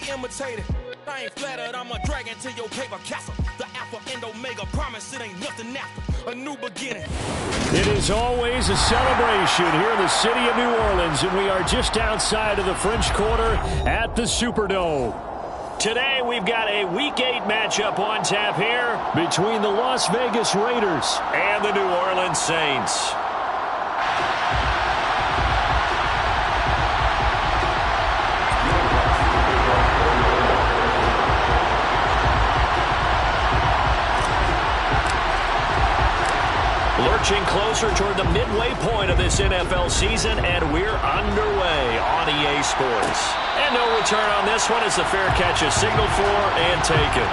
imitated. I ain't flattered, I'm a dragon to your paper castle. The Alpha and Omega promise it ain't nothing after a new beginning. It is always a celebration here in the city of New Orleans, and we are just outside of the French Quarter at the Superdome. Today we've got a Week 8 matchup on tap here between the Las Vegas Raiders and the New Orleans Saints. Lurching closer toward the midway point of this NFL season, and we're underway on EA Sports. And no return on this one as the fair catch is signaled for and taken.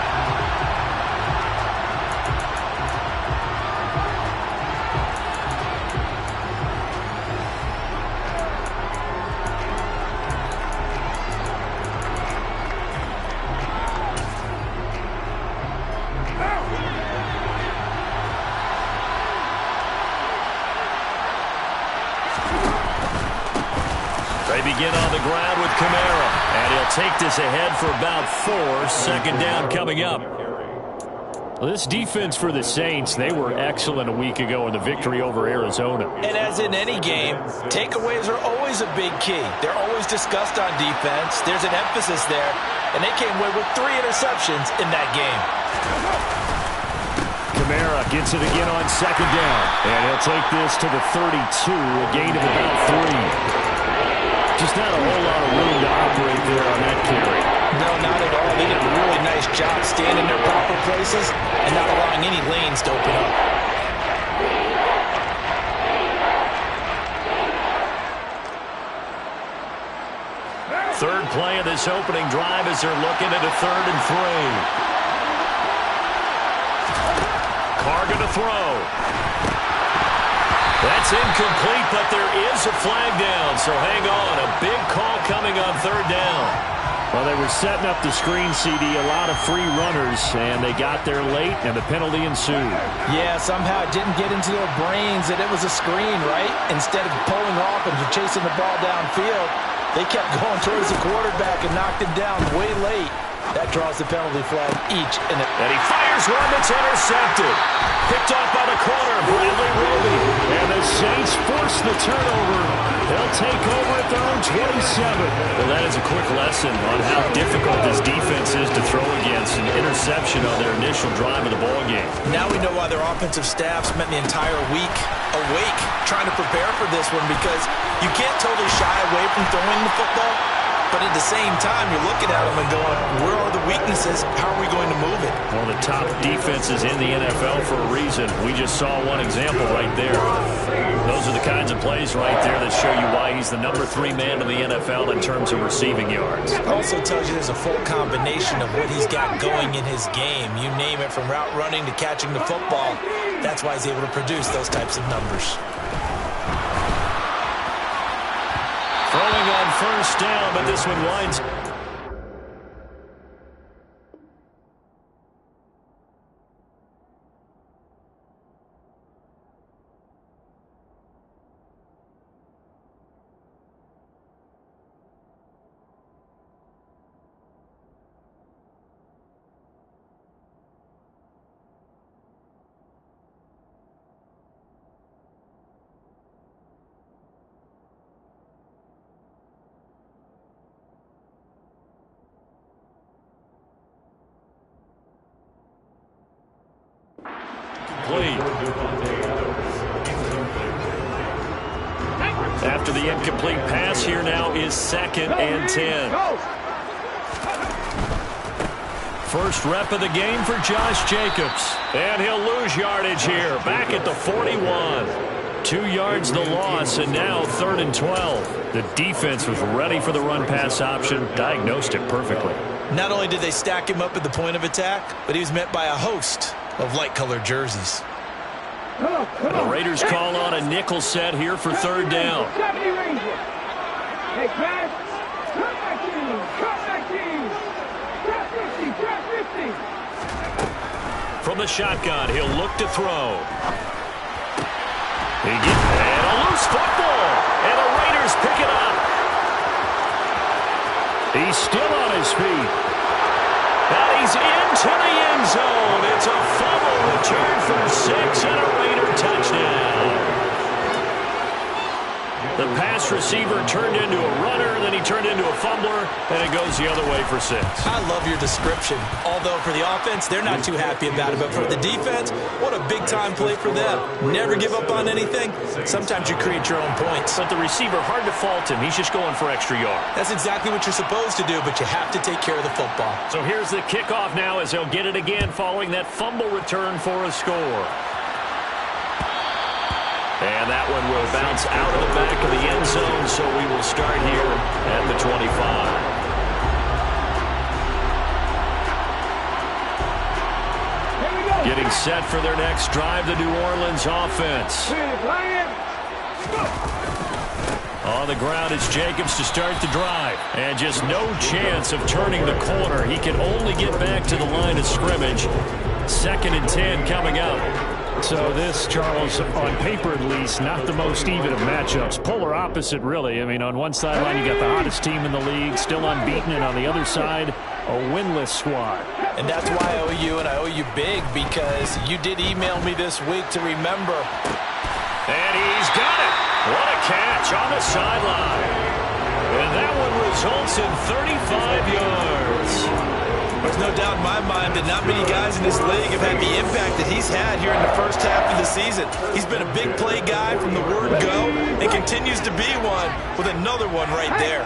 They begin on the ground with Kamara, and he'll take this ahead for about 4. Second down coming up. Well, this defense for the Saints, they were excellent a week ago in the victory over Arizona. And as in any game, takeaways are always a big key. They're always discussed on defense. There's an emphasis there, and they came away with 3 interceptions in that game. Kamara gets it again on second down, and he'll take this to the 32, a gain of about 3. Just not a whole lot of room to operate there on that carry. No, not at all. They did a really nice job staying in their proper places and not allowing any lanes to open up. Third play of this opening drive as they're looking at a 3rd and 3. Carr going to throw. That's incomplete, but there is a flag down, so hang on. A big call coming on 3rd down. Well, they were setting up the screen, CD, a lot of free runners, and they got there late, and the penalty ensued. Yeah, somehow it didn't get into their brains that it was a screen, right? Instead of pulling off and chasing the ball downfield, they kept going towards the quarterback and knocked him down way late. That draws the penalty flag each. And he fires one that's intercepted. Picked off by the corner, Bradley Roby. And the Saints force the turnover. They'll take over at their own 27. Well, that is a quick lesson on how difficult this defense is to throw against. An interception on their initial drive of the ballgame. Now we know why their offensive staff spent the entire week awake trying to prepare for this one, because you can't totally shy away from throwing the football. But at the same time, you're looking at them and going, where are the weaknesses? How are we going to move it? One of the top defenses in the NFL for a reason. We just saw one example right there. Those are the kinds of plays right there that show you why he's the number 3 man in the NFL in terms of receiving yards. It also tells you there's a full combination of what he's got going in his game. You name it, from route running to catching the football. That's why he's able to produce those types of numbers. Throwing on 1st down, but this one winds. After the incomplete pass, here now is 2nd and 10. First rep of the game for Josh Jacobs. And he'll lose yardage here. Back at the 41. 2 yards the loss, and now 3rd and 12. The defense was ready for the run-pass option, diagnosed it perfectly. Not only did they stack him up at the point of attack, but he was met by a host of light-colored jerseys. And the Raiders call on a nickel set here for 3rd down. From the shotgun, he'll look to throw. And a loose football, and the Raiders pick it up. He's still on his feet. And he's into the end zone. It's a fumble return for 6 and a Raider touchdown. The pass receiver turned into a runner, then he turned into a fumbler, and it goes the other way for 6. I love your description. Although for the offense, they're not too happy about it. But for the defense, what a big-time play for them. Never give up on anything. Sometimes you create your own points. But the receiver, hard to fault him. He's just going for extra yard. That's exactly what you're supposed to do, but you have to take care of the football. So here's the kickoff now as they'll get it again following that fumble return for a score. And that one will bounce out of the back of the end zone, so we will start here at the 25. Getting set for their next drive, the New Orleans offense. On the ground, it's Jacobs to start the drive. And just no chance of turning the corner. He can only get back to the line of scrimmage. 2nd and 10 coming up. So this, Charles, on paper at least, not the most even of matchups. Polar opposite, really. I mean, on one sideline, you got the hottest team in the league, still unbeaten, and on the other side, a winless squad. And that's why I owe you, and I owe you big, because you did email me this week to remember. And he's got it. What a catch on the sideline. And that one results in 35 yards. There's no doubt in my mind that not many guys in this league have had the impact that he's had here in the first half of the season. He's been a big play guy from the word go and continues to be one with another one right there.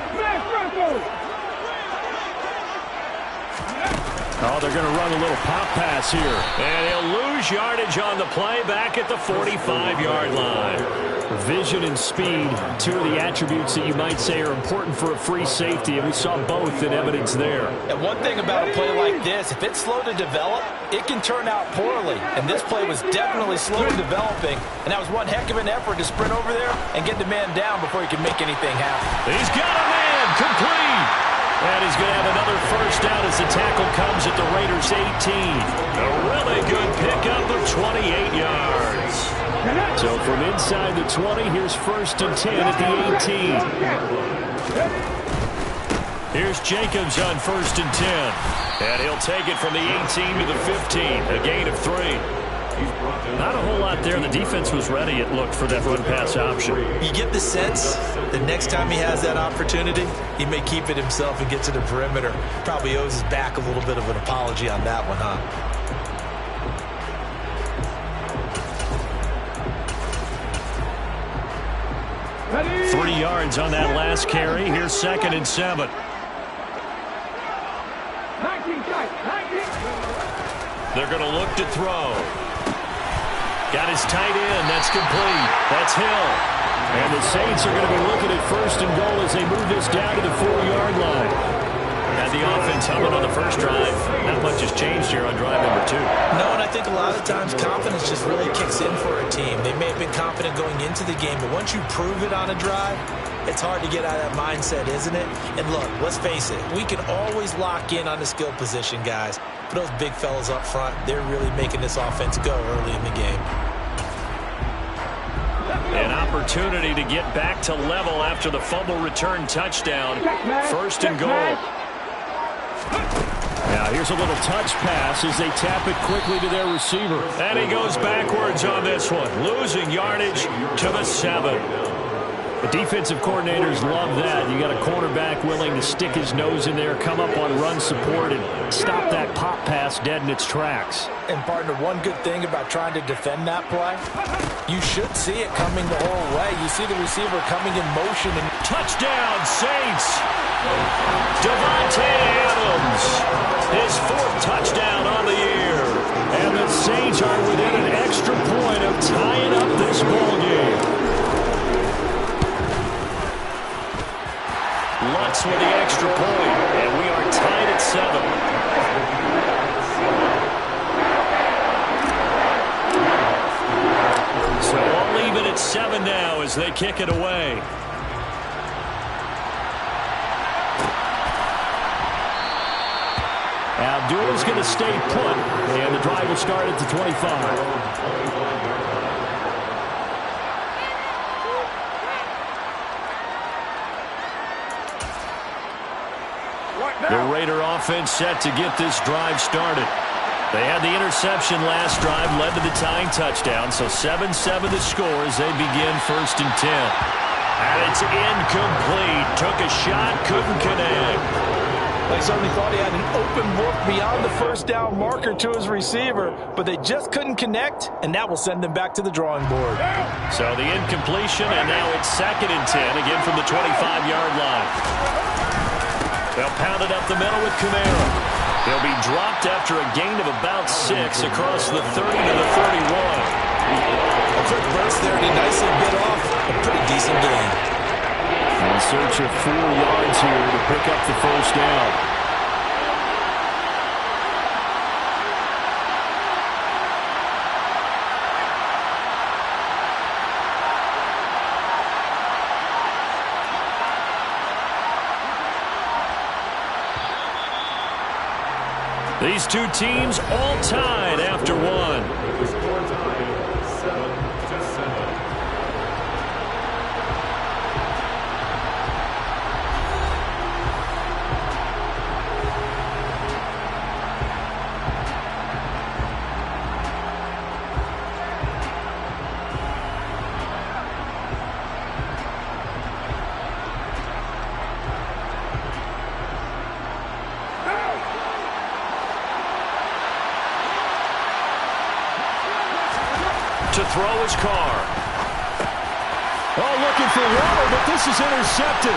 Oh, they're going to run a little pop pass here. And he'll lose yardage on the play back at the 45-yard line. Vision and speed, two of the attributes that you might say are important for a free safety, and we saw both in evidence there. And one thing about a play like this, if it's slow to develop, it can turn out poorly. And this play was definitely slow in developing, and that was one heck of an effort to sprint over there and get the man down before he can make anything happen. He's got a man complete. And he's going to have another first down as the tackle comes at the Raiders' 18. A really good pickup of 28 yards. So from inside the 20, here's 1st and 10 at the 18. Here's Jacobs on 1st and 10. And he'll take it from the 18 to the 15, a gain of 3. Not a whole lot there. The defense was ready, it looked, for that run-pass option. You get the sense that next time he has that opportunity, he may keep it himself and get to the perimeter. Probably owes his back a little bit of an apology on that one, huh? 3 yards on that last carry. Here's 2nd and 7. They're going to look to throw. Got his tight end. That's complete. That's Hill. And the Saints are going to be looking at 1st and goal as they move this down to the 4-yard line. Had the offense humming on the first drive. Not much has changed here on drive number 2. No, and I think a lot of times confidence just really kicks in for a team. They may have been confident going into the game, but once you prove it on a drive, it's hard to get out of that mindset, isn't it? And look, let's face it, we can always lock in on the skill position, guys. But those big fellas up front, they're really making this offense go early in the game. An opportunity to get back to level after the fumble return touchdown. 1st and goal. Now here's a little touch pass as they tap it quickly to their receiver. And he goes backwards on this one, losing yardage to the 7. The defensive coordinators love that. You got a cornerback willing to stick his nose in there, come up on run support, and stop that pop pass dead in its tracks. And, partner, one good thing about trying to defend that play, you should see it coming the whole way. You see the receiver coming in motion. And touchdown, Saints! Davante Adams, his 4th touchdown on the year. And the Saints are within an extra point of tying up this ballgame. Lutz with the extra point, and we are tied at 7. So I'll leave it at 7 now as they kick it away. Abdul's going to stay put, and the drive will start at the 25. The Raider offense set to get this drive started. They had the interception last drive, led to the tying touchdown, so 7-7 the score as they begin 1st and 10. And it's incomplete. Took a shot, couldn't connect. They certainly thought he had an open look beyond the first down marker to his receiver, but they just couldn't connect, and that will send them back to the drawing board. So the incompletion, and now it's 2nd and 10, again from the 25-yard line. They'll pound it up the middle with Kamara. He'll be dropped after a gain of about 6 across the 30 to the 31. A quick burst there, and he nicely bit off a pretty decent gain. In search of 4 yards here to pick up the first down. These two teams all tied after one. To throw his Carr. Oh, looking for water, but this is intercepted.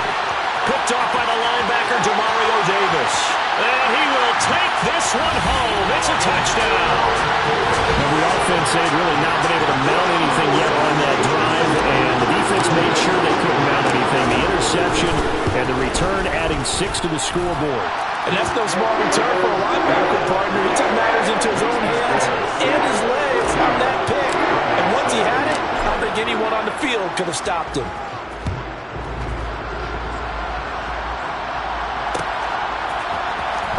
Picked off by the linebacker, Demario Davis. And he will take this one home. It's a touchdown. Now, the offense had really not been able to mount anything yet on that drive, and the defense made sure they couldn't mount anything. The interception and the return adding 6 to the scoreboard. And that's no small return for a linebacker partner. He took matters into his own hands and his legs on that pick. And once he had it, I don't think anyone on the field could have stopped him.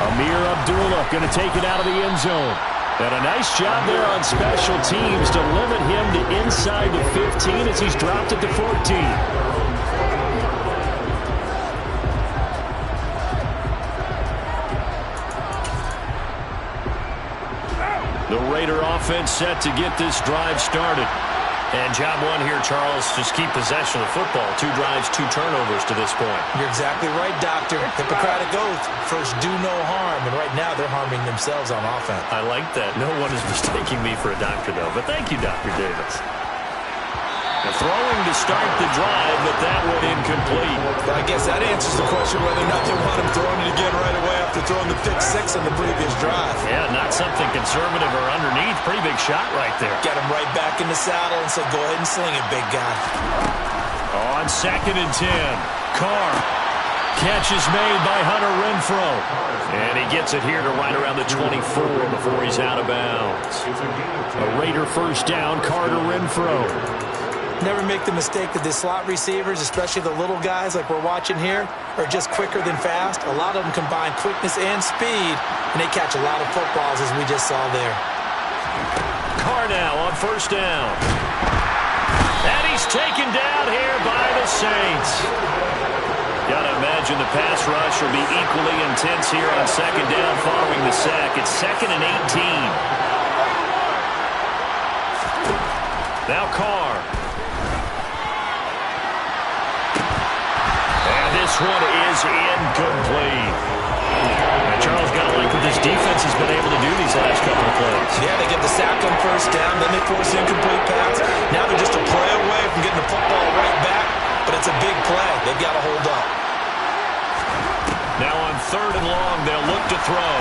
Amir Abdullah going to take it out of the end zone. And a nice job there on special teams to limit him to inside the 15 as he's dropped at the 14. The Raider offense set to get this drive started. And job one here, Charles, just keep possession of the football. 2 drives, 2 turnovers to this point. You're exactly right, Doctor. Hippocratic oath. First, do no harm. And right now, they're harming themselves on offense. I like that. No one is mistaking me for a doctor, though. But thank you, Dr. Davis. The throwing to start the drive, but that went incomplete. I guess that answers the question whether or not they want him throwing it again right away after throwing the pick 6 on the previous drive. Yeah, not something conservative or underneath. Pretty big shot right there. Get him right back in the saddle and said, go ahead and sling it, big guy. On 2nd and 10, Carr. Catch is made by Hunter Renfrow. And he gets it here to right around the 24 before he's out of bounds. A Raider first down, Carter Renfrow. Never make the mistake that the slot receivers, especially the little guys like we're watching here, are just quicker than fast. A lot of them combine quickness and speed, and they catch a lot of footballs, as we just saw there. Carr now on first down. And he's taken down here by the Saints. Gotta imagine the pass rush will be equally intense here on 2nd down following the sack. It's 2nd and 18. Now Carr. This one is incomplete. And Charles, got to like what this defense has been able to do these last couple of plays. Yeah, they get the sack on first down, then they force incomplete pass. Now they're just a play away from getting the football right back, but it's a big play. They've got to hold up. Now on 3rd and long, they'll look to throw.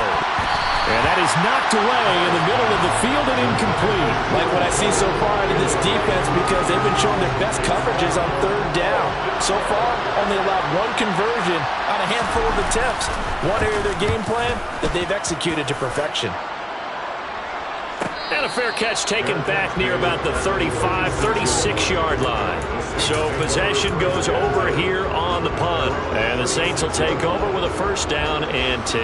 And that is knocked away in the middle of the field and incomplete. Like what I see so far out of this defense, because they've been showing their best coverages on 3rd down. So far, only allowed 1 conversion on a handful of attempts. One area of their game plan that they've executed to perfection. And a fair catch taken back near about the 35, 36-yard line. So possession goes over here on the punt. And the Saints will take over with a first down and 10.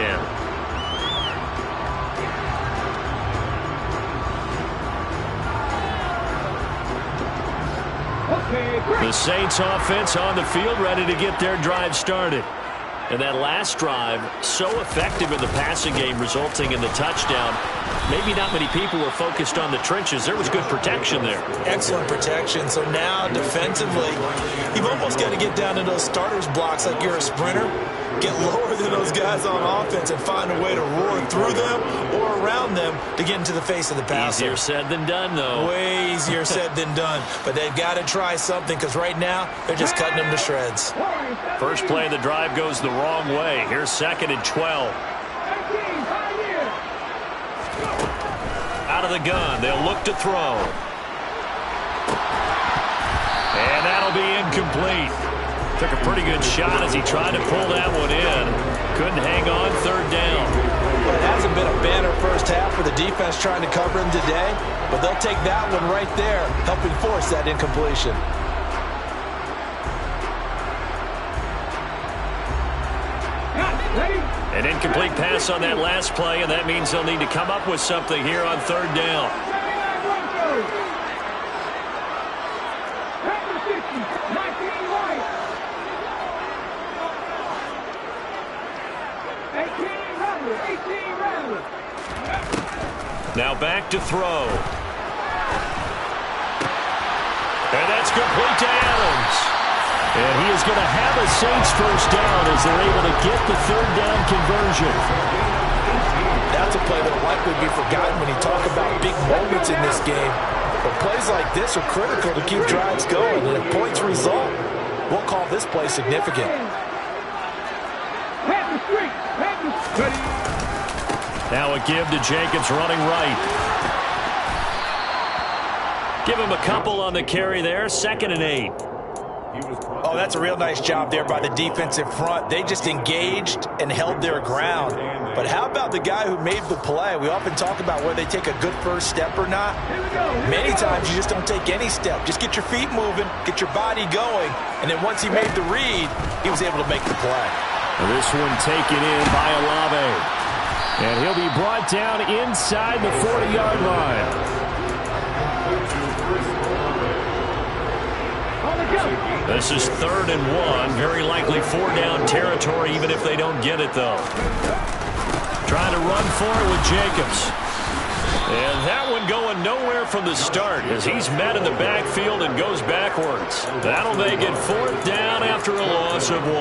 The Saints offense on the field ready to get their drive started. And that last drive, so effective in the passing game, resulting in the touchdown. Maybe not many people were focused on the trenches. There was good protection there. Excellent protection. So now, defensively, you've almost got to get down to those starters blocks like you're a sprinter. Get lower than those guys on offense and find a way to roar through them or around them to get into the face of the passer. Easier said than done, though. Way easier said than done. But they've got to try something because right now they're just cutting them to shreds. First play of the drive goes the wrong way. Here's 2nd and 12. Out of the gun. They'll look to throw. And that'll be incomplete. Took a pretty good shot as he tried to pull that one in. Couldn't hang on 3rd down. Well, it hasn't been a banner first half for the defense trying to cover him today, but they'll take that one right there, helping force that incompletion. An incomplete pass on that last play, and that means they'll need to come up with something here on 3rd down. Now back to throw. And that's complete to Adams. And he is going to have a Saints first down as they're able to get the 3rd down conversion. That's a play that will likely be forgotten when you talk about big moments in this game. But plays like this are critical to keep drives going. And if points result, we'll call this play significant. Now a give to Jacobs running right. Give him a couple on the carry there. 2nd and 8. Oh, that's a real nice job there by the defensive front. They just engaged and held their ground. But how about the guy who made the play? We often talk about whether they take a good first step or not. Many times you just don't take any step. Just get your feet moving, get your body going, and then once he made the read, he was able to make the play. This one taken in by Olave. And he'll be brought down inside the 40-yard line. This is 3rd and 1. Very likely 4-down territory, even if they don't get it, though. Trying to run for it with Jacobs. And that one going nowhere from the start as he's met in the backfield and goes backwards. That'll make it 4th down after a loss of 1.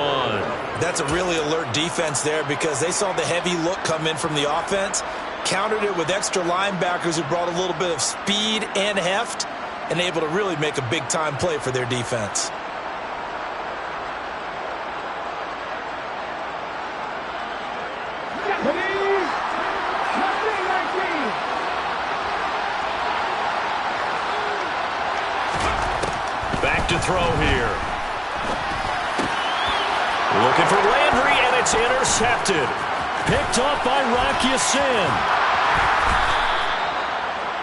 That's a really alert defense there because they saw the heavy look come in from the offense, countered it with extra linebackers who brought a little bit of speed and heft, and able to really make a big-time play for their defense. Back to throw here. Looking for Landry, and it's intercepted. Picked off by Rock Ya-Sin.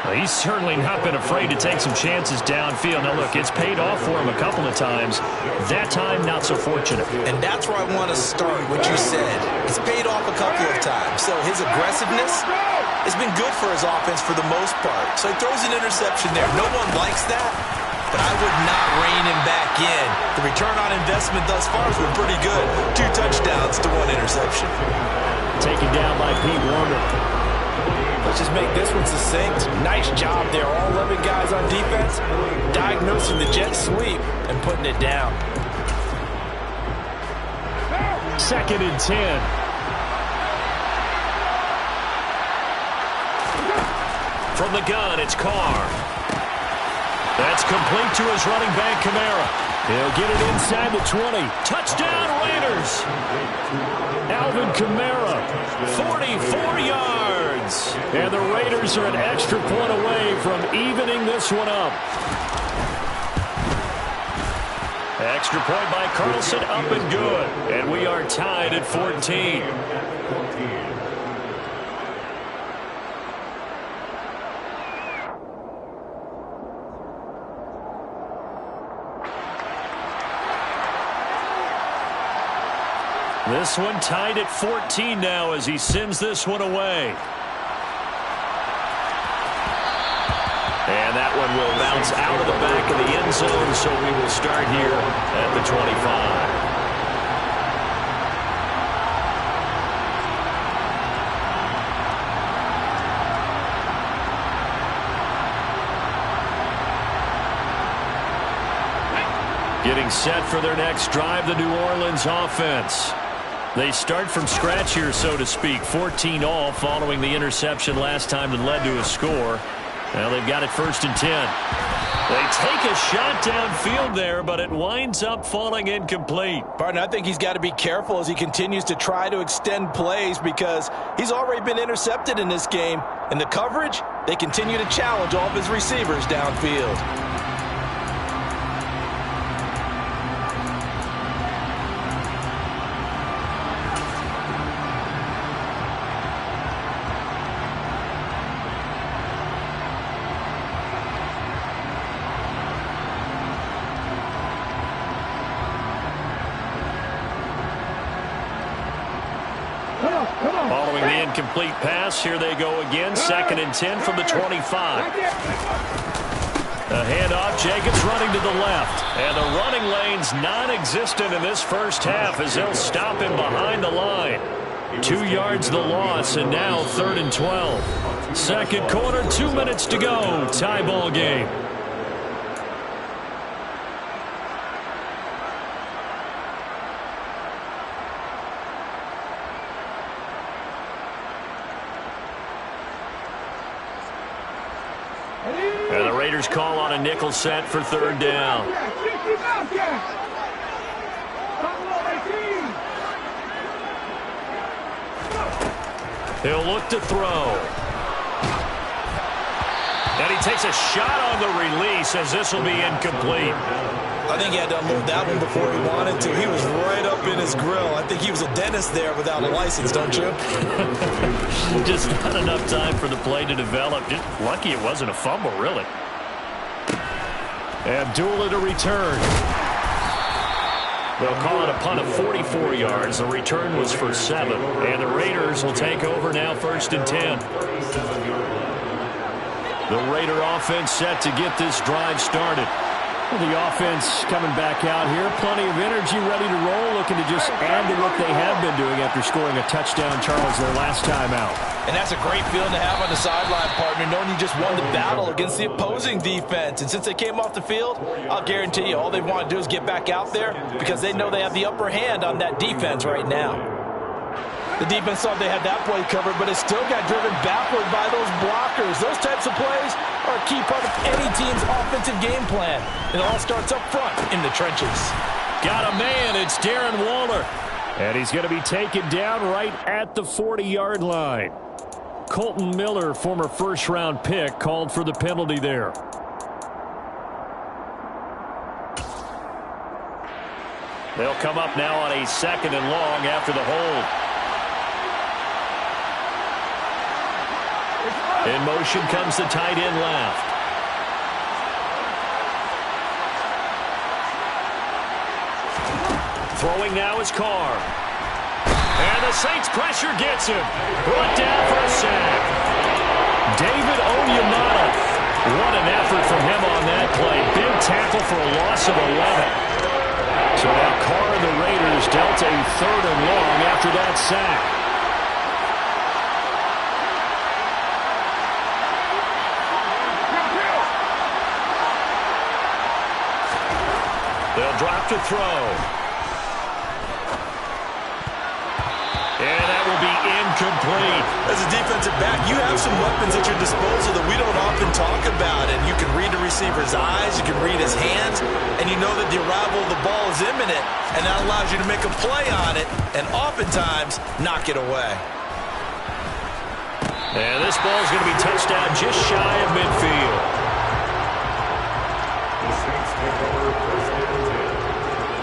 He's certainly not been afraid to take some chances downfield. Now, look, it's paid off for him a couple of times. That time, not so fortunate. And that's where I want to start what you said. It's paid off a couple of times. So his aggressiveness has been good for his offense for the most part. So he throws an interception there. No one likes that, but I would not rein him back in. The return on investment thus far has been pretty good. 2 touchdowns to 1 interception. Taken down by Pete Werner. Let's just make this one succinct. Nice job there. All 11 guys on defense diagnosing the jet sweep and putting it down. 2nd and 10. From the gun, it's Carr. That's complete to his running back, Kamara. He'll get it inside the 20. Touchdown, Raiders. Alvin Kamara, 44 yards. And the Raiders are an extra point away from evening this one up. Extra point by Carlson, up and good. And we are tied at 14. This one tied at 14 now as he sends this one away. And that one will bounce out of the back of the end zone, so we will start here at the 25. Getting set for their next drive, the New Orleans offense. They start from scratch here, so to speak. 14 all following the interception last time that led to a score. Now they've got it 1st and 10. They take a shot downfield there, but it winds up falling incomplete. Partner, I think he's got to be careful as he continues to try to extend plays because he's already been intercepted in this game. And the coverage, they continue to challenge all of his receivers downfield. Following the incomplete pass, here they go again. 2nd and 10 from the 25. A handoff, Jacobs running to the left. And the running lane's non-existent in this first half as they'll stop him behind the line. 2 yards the loss, and now 3rd and 12. Second quarter, 2 minutes to go. Tie ball game. And the Raiders call on a nickel set for 3rd down. He'll look to throw. And he takes a shot on the release as this will be incomplete. I think he had to unload that one before he wanted to. He was right up in his grill. I think he was a dentist there without a license, don't you? Just not enough time for the play to develop. Just lucky it wasn't a fumble, really. Abdullah to return. They'll call it a punt of 44 yards. The return was for 7. And the Raiders will take over now 1st and 10. The Raider offense set to get this drive started. The offense coming back out here. Plenty of energy, ready to roll, looking to just add to what they have been doing after scoring a touchdown, Charles, their last time out. And that's a great feeling to have on the sideline, partner, knowing you just won the battle against the opposing defense. And since they came off the field, I'll guarantee you all they want to do is get back out there because they know they have the upper hand on that defense right now. The defense thought they had that play covered, but it still got driven backward by those blockers. Those types of plays are a key part of any team's offensive game plan. It all starts up front in the trenches. Got a man. It's Darren Waller. And he's going to be taken down right at the 40-yard line. Colton Miller, former first-round pick, called for the penalty there. They'll come up now on a 2nd and long after the hold. In motion comes the tight end left. Throwing now is Carr. And the Saints pressure gets him. Brought down for a sack. David Onyemata. What an effort from him on that play. Big tackle for a loss of 11. So now Carr and the Raiders dealt a 3rd and long after that sack. They'll drop to throw. And that will be incomplete. As a defensive back, you have some weapons at your disposal that we don't often talk about. And you can read the receiver's eyes, you can read his hands, and you know that the arrival of the ball is imminent. And that allows you to make a play on it and oftentimes knock it away. And this ball is going to be touched down just shy of midfield. The Saints take over 1st and 10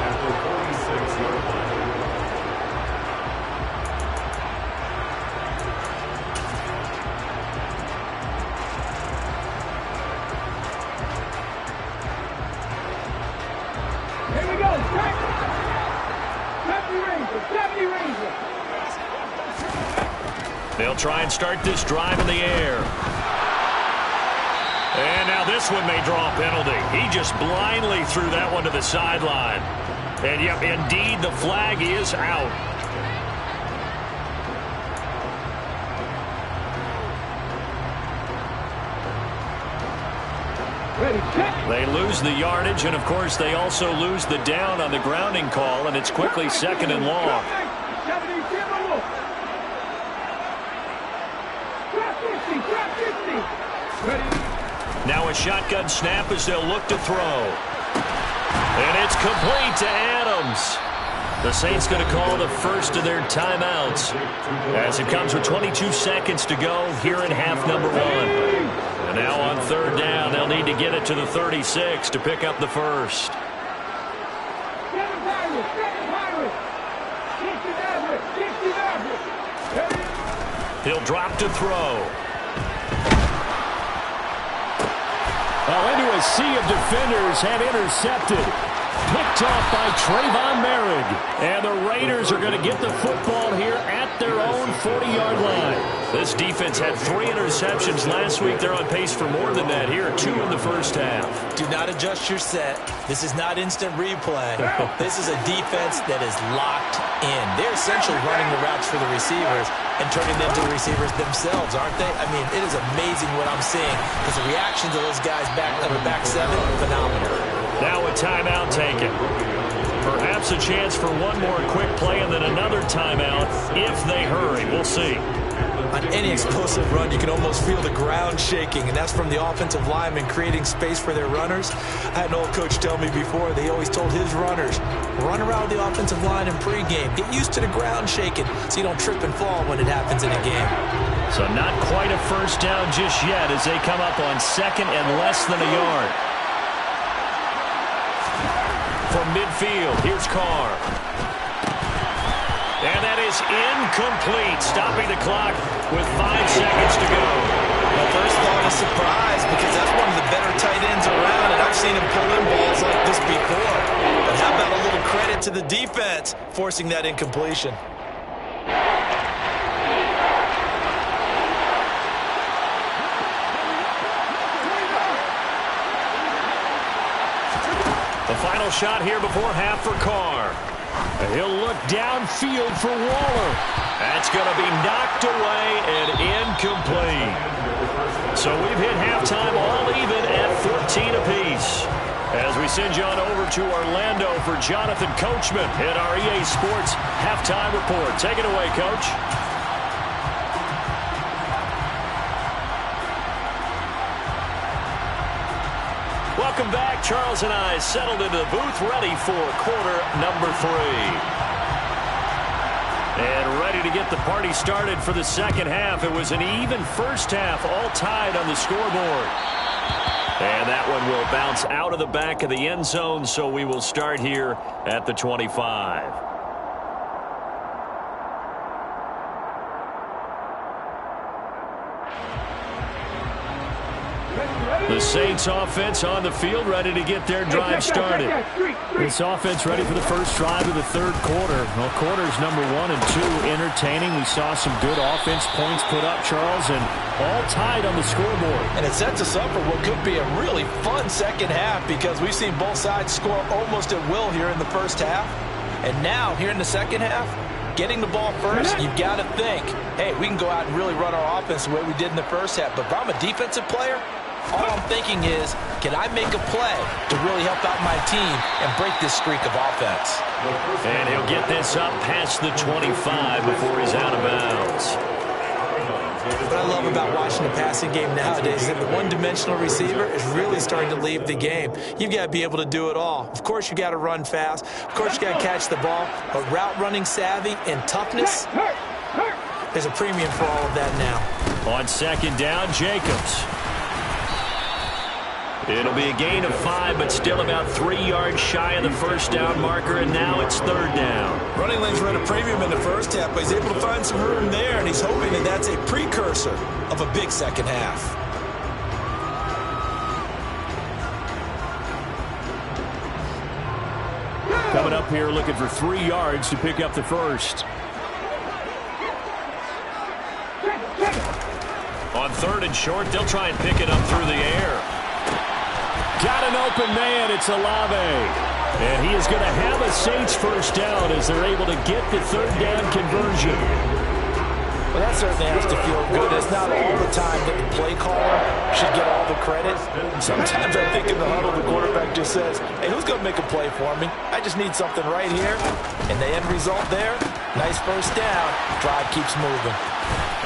at the 46-yard line. Here we go. Deputy Ranger. They'll try and start this drive in the air. And now this one may draw a penalty. He just blindly threw that one to the sideline. And yep, indeed, the flag is out. Ready, set. They lose the yardage, and, of course, they also lose the down on the grounding call, and it's quickly 2nd and long. 70, Timberwolf. Trap 50, trap 50. Ready. Now a shotgun snap as they'll look to throw. And it's complete to Adams. The Saints going to call the first of their timeouts as it comes with 22 seconds to go here in half number 1. And now on 3rd down, they'll need to get it to the 36 to pick up the first. He'll drop to throw. Well, into a sea of defenders and intercepted. Picked off by Trayvon Merrick. And the Raiders are going to get the football here at their own 40-yard line. This defense had 3 interceptions last week. They're on pace for more than that here. 2 in the first half. Do not adjust your set. This is not instant replay. This is a defense that is locked in. They're essentially running the routes for the receivers and turning them to the receivers themselves, aren't they? I mean, it is amazing what I'm seeing because the reaction to those guys back on the back 7, phenomenal. Now a timeout taken. Perhaps a chance for one more quick play and then another timeout if they hurry. We'll see. On any explosive run, you can almost feel the ground shaking, and that's from the offensive linemen creating space for their runners. I had an old coach tell me before, they always told his runners, run around the offensive line in pregame. Get used to the ground shaking so you don't trip and fall when it happens in a game. So not quite a first down just yet as they come up on 2nd and less than a yard. From midfield, here's Carr. And that is incomplete, stopping the clock with 5 seconds to go. My first thought is surprise because that's one of the better tight ends around, and I've seen him pull in balls like this before. But how about a little credit to the defense forcing that incompletion? The final shot here before half for Carr. He'll look downfield for Waller. That's going to be knocked away and incomplete. So we've hit halftime all even at 14 apiece. As we send you on over to Orlando for Jonathan Coachman at our EA Sports Halftime Report. Take it away, Coach. Welcome back. Charles and I settled into the booth, ready for quarter number 3. And ready to get the party started for the second half. It was an even first half, all tied on the scoreboard. And that one will bounce out of the back of the end zone, so we will start here at the 25. The Saints offense on the field, ready to get their drive started. This offense ready for the first drive of the third quarter. Well, quarters number 1 and 2 entertaining. We saw some good offense points put up, Charles, and all tied on the scoreboard. And it sets us up for what could be a really fun second half because we've seen both sides score almost at will here in the first half. And now, here in the second half, getting the ball first, you've got to think, hey, we can go out and really run our offense the way we did in the first half. But if I'm a defensive player, all I'm thinking is, can I make a play to really help out my team and break this streak of offense? And he'll get this up past the 25 before he's out of bounds. What I love about watching the passing game nowadays is that the one-dimensional receiver is really starting to leave the game. You've got to be able to do it all. Of course, you got to run fast. Of course, you got to catch the ball. But route running savvy and toughness, there's a premium for all of that now. On second down, Jacobs. It'll be a gain of 5, but still about 3 yards shy of the first down marker, and now it's third down. Running lanes were at a premium in the first half, but he's able to find some room there, and he's hoping that that's a precursor of a big second half. Coming up here looking for 3 yards to pick up the first. On third and short, they'll try and pick it up through the air. Got an open man. It's Olave. And he is going to have a Saints first down as they're able to get the third down conversion. Well, that certainly has to feel good. It's not all the time that the play caller should get all the credit. Sometimes I think in the huddle, the quarterback just says, hey, who's going to make a play for me? I just need something right here. And the end result there, nice first down. Drive keeps moving.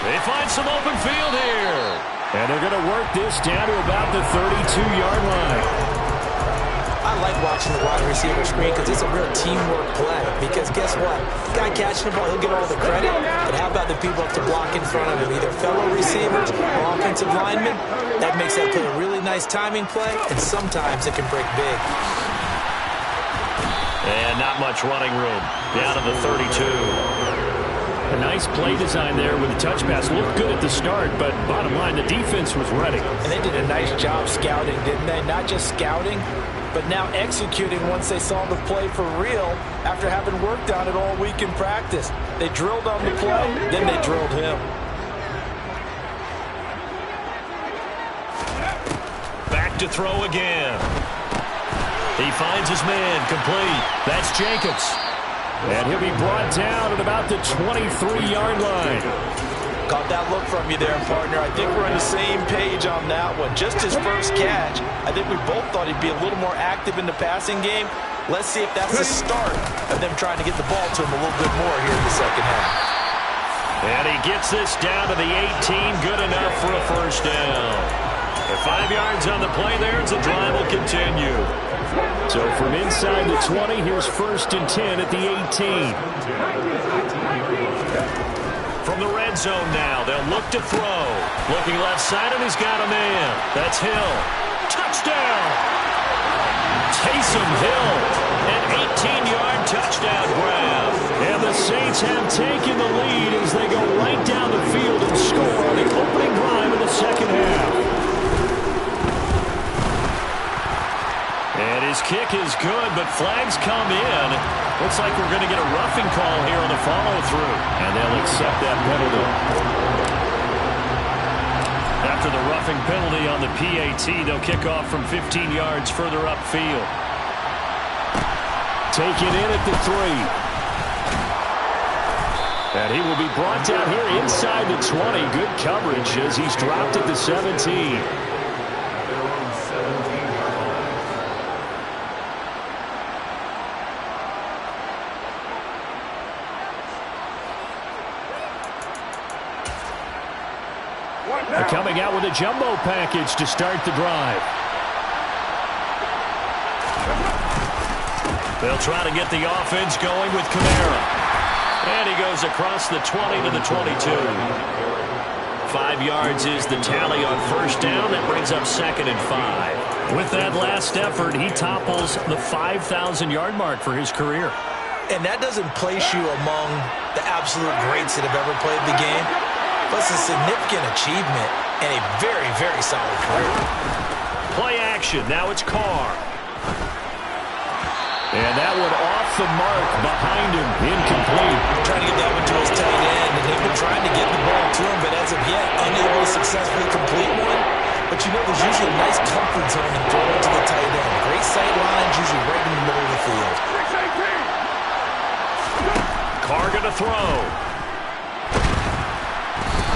They find some open field here. And they're going to work this down to about the 32-yard line. I like watching the wide receiver screen because it's a real teamwork play. Because guess what? The guy catching the ball, he'll get all the credit. But how about the people up to block in front of him? Either fellow receivers or offensive linemen. That makes that play a really nice timing play, and sometimes it can break big. And not much running room. Down to the 32. A nice play design there with the touch pass. Looked good at the start, but bottom line, the defense was ready. And they did a nice job scouting, didn't they? Not just scouting, but now executing once they saw the play for real after having worked on it all week in practice. They drilled on the play, then they drilled him. Back to throw again. He finds his man, complete. That's Jacobs. And he'll be brought down at about the 23-yard line. Got that look from you there, partner. I think we're on the same page on that one. Just his first catch. I think we both thought he'd be a little more active in the passing game. Let's see if that's the start of them trying to get the ball to him a little bit more here in the second half. And he gets this down to the 18. Good enough for a first down. And 5 yards on the play there as the drive will continue. So from inside the 20, here's 1st and 10 at the 18. From the red zone now, they'll look to throw. Looking left side, and he's got a man. That's Hill. Touchdown! Taysom Hill, an 18-yard touchdown grab. And the Saints have taken the lead as they go right down the field and score on the opening drive of the second half. And his kick is good, but flags come in. Looks like we're going to get a roughing call here on the follow-through. And they'll accept that penalty. After the roughing penalty on the PAT, they'll kick off from 15 yards further upfield. Taken in at the 3. And he will be brought down here inside the 20. Good coverage as he's dropped at the 17. Coming out with a jumbo package to start the drive. They'll try to get the offense going with Kamara. And he goes across the 20 to the 22. 5 yards is the tally on first down. That brings up 2nd and 5. With that last effort, he topples the 5,000-yard mark for his career. And that doesn't place you among the absolute greats that have ever played the game. But it's a significant achievement and a very, very solid career. Play action. Now it's Carr. And that one off the mark behind him. Incomplete. Trying to get that one to his tight end, and they've been trying to get the ball to him, but as of yet, unable to successfully complete one. But you know there's usually a nice comfort zone in throwing to the tight end. Great sight lines, usually right in the middle of the field. Carr going to throw.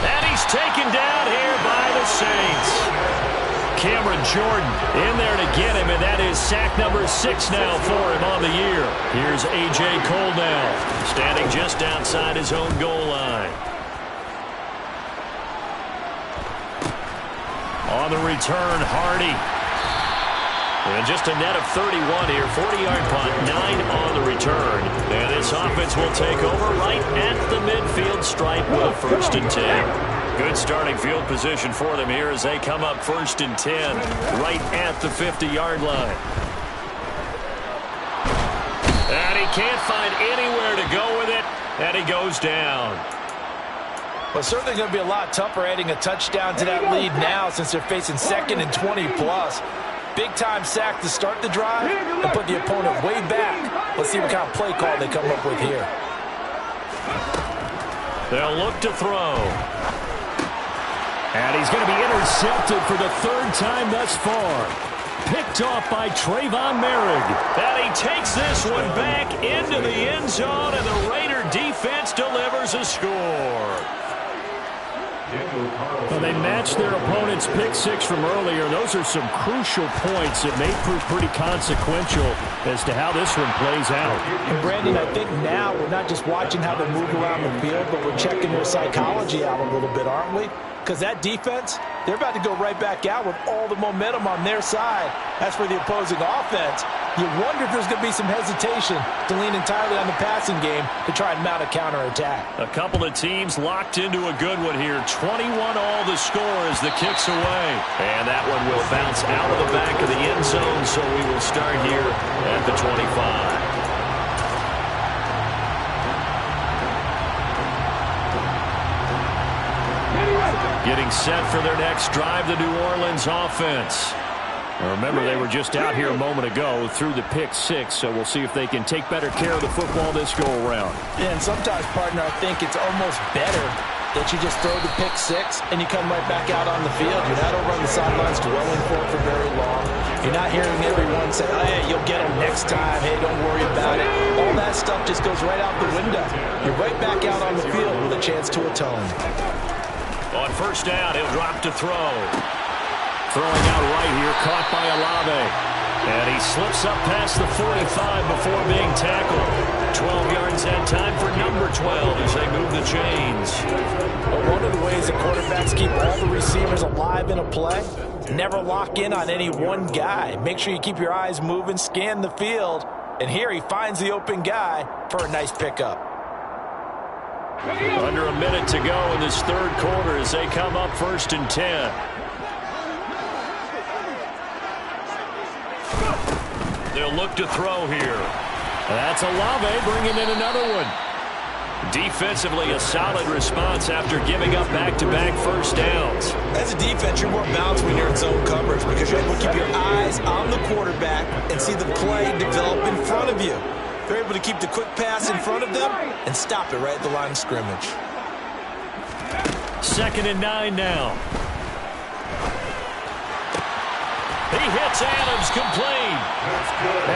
And he's taken down here by the Saints. Cameron Jordan in there to get him, and that is sack number 6 now for him on the year. Here's A.J. Cole now, standing just outside his own goal line. On the return, Hardy. And just a net of 31 here, 40-yard punt, 9 on the return. And this offense will take over right at the midfield stripe with a 1st and 10. Good starting field position for them here as they come up 1st and 10, right at the 50-yard line. And he can't find anywhere to go with it, and he goes down. Well, it's certainly going to be a lot tougher adding a touchdown to that lead now since they're facing 2nd and 20+. Big-time sack to start the drive and put the opponent way back. Let's see what kind of play call they come up with here. They'll look to throw. And he's going to be intercepted for the 3rd time thus far. Picked off by Trayvon Merrick. And he takes this one back into the end zone, and the Raider defense delivers a score. Well, they matched their opponent's pick six from earlier. Those are some crucial points that may prove pretty consequential as to how this one plays out. And Brandon, I think now we're not just watching how they move around the field, but we're checking their psychology out a little bit, aren't we? Because that defense, they're about to go right back out with all the momentum on their side. As for the opposing offense, you wonder if there's going to be some hesitation to lean entirely on the passing game to try and mount a counterattack. A couple of teams locked into a good one here. 21 all the score as the kick's away. And that one will bounce out of the back of the end zone, so we will start here at the 25. Getting set for their next drive, the New Orleans offense. Now remember, they were just out here a moment ago through the pick six, so we'll see if they can take better care of the football this go-around. Yeah, and sometimes, partner, I think it's almost better that you just throw the pick six and you come right back out on the field. You're not over on the sidelines dwelling for it for very long. You're not hearing everyone say, oh, hey, you'll get them next time. Hey, don't worry about it. All that stuff just goes right out the window. You're right back out on the field with a chance to atone. On first down, he'll drop to throw. Throwing out right here, caught by Olave. And he slips up past the 45 before being tackled. 12 yards that time for number 12 as they move the chains. Well, one of the ways the quarterbacks keep all the receivers alive in a play, never lock in on any one guy. Make sure you keep your eyes moving, scan the field. And here he finds the open guy for a nice pickup. Under a minute to go in this third quarter as they come up 1st and 10. They'll look to throw here. That's Olave bringing in another one. Defensively, a solid response after giving up back-to-back first downs. As a defense, you're more balanced when you're in zone coverage because you're able to keep your eyes on the quarterback and see the play develop in front of you. They're able to keep the quick pass in front of them and stop it right at the line of scrimmage. 2nd and 9 now. He hits Adams complete.